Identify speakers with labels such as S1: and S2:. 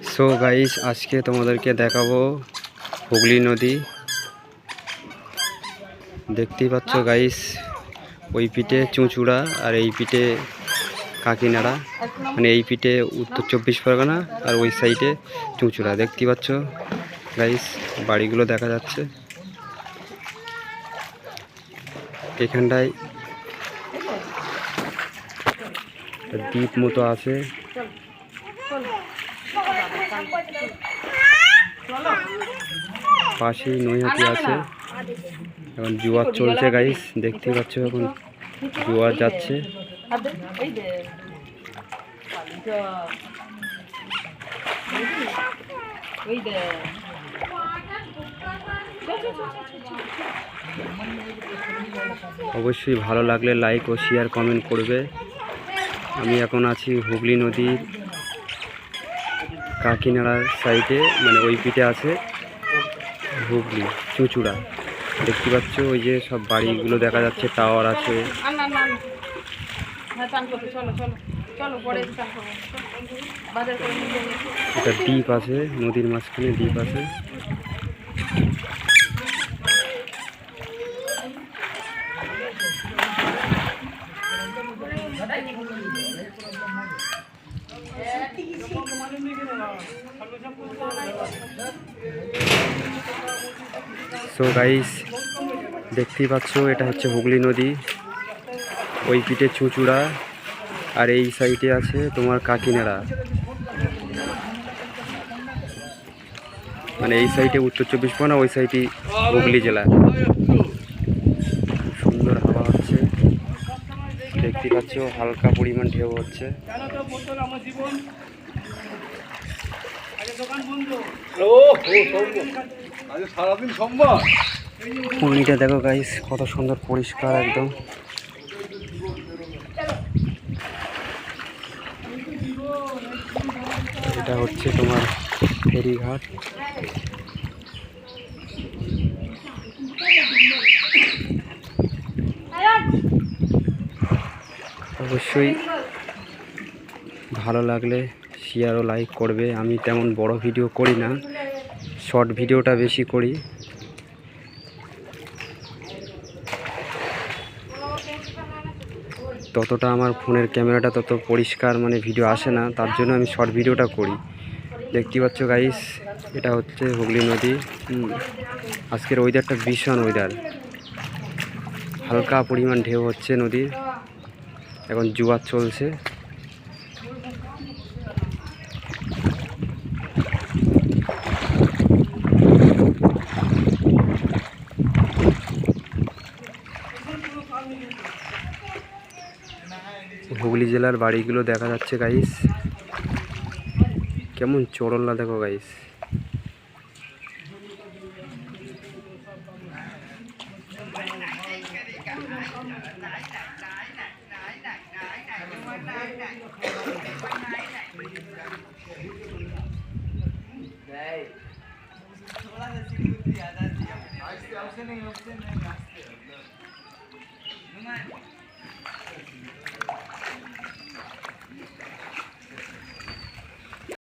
S1: So guys, আজকে তোমাদেরকে দেখাবো হুগলি নদী। দেখতেই পাচ্ছ গাইস, ওই পিঠে চুঁচুড়া আর এই পিঠে কাকিনাড়া, মানে এই পিঠে উত্তর 24 পরগনা আর ওই সাইডে চুঁচুড়া। দেখতেই পাচ্ছ গাইস, বাড়িগুলো দেখা যাচ্ছে। এখানটায় দ্বীপ মতো আছে, পাশেই নৈহাটি আছে। এখন জোয়ার চলছে গাইস, দেখতে পাচ্ছ এখন জোয়ার যাচ্ছে। অবশ্যই ভালো লাগলে লাইক ও শেয়ার কমেন্ট করবে। আমি এখন আছি হুগলি নদীর কাকিনাড়ার সাইডে, মানে ওই পিঠে আছে হুগলি চুঁচুড়া। দেখতে পাচ্ছ ওই যে সব বাড়িগুলো দেখা যাচ্ছে, টাওয়ার আছে। একটা দ্বীপ আছে, নদীর মাঝখানে দ্বীপ আছে। সো গাইস, দেখতেই পাচ্ছ এটা হচ্ছে হুগলি নদী, ওই পিঠে চুঁচুড়া আর এই সাইডে আছে তোমার কাকিনাড়া। মানে এই সাইডে উত্তর 24 পরগনা, ওই সাইডে হুগলি জেলা। সুন্দর হাওয়া হচ্ছে, দেখতে পাচ্ছ হালকা পরিমাণ ঢেউ হচ্ছে। পানিটা দেখো গাইস, কত সুন্দর পরিষ্কার একদম। এটা হচ্ছে তোমার ফেরিঘাট। অবশ্যই ভালো লাগলে শেয়ার ও লাইক করবে। আমি তেমন বড় ভিডিও করি না, শর্ট ভিডিওটা বেশি করি। ততটা আমার ফোনের ক্যামেরাটা তত পরিষ্কার মানে ভিডিও আসে না, তার জন্য আমি শর্ট ভিডিওটা করি। দেখতে পাচ্ছ গাইস, এটা হচ্ছে হুগলি নদী। আজকের ওয়েদারটা ভীষণ ওয়েদার, হালকা পরিমাণ ঢেউ হচ্ছে নদীর। এখন জোয়ার চলছে। হুগলি জেলার বাড়িগুলো দেখা যাচ্ছে গাইস, কেমন চড়ল্লা দেখো গাইস।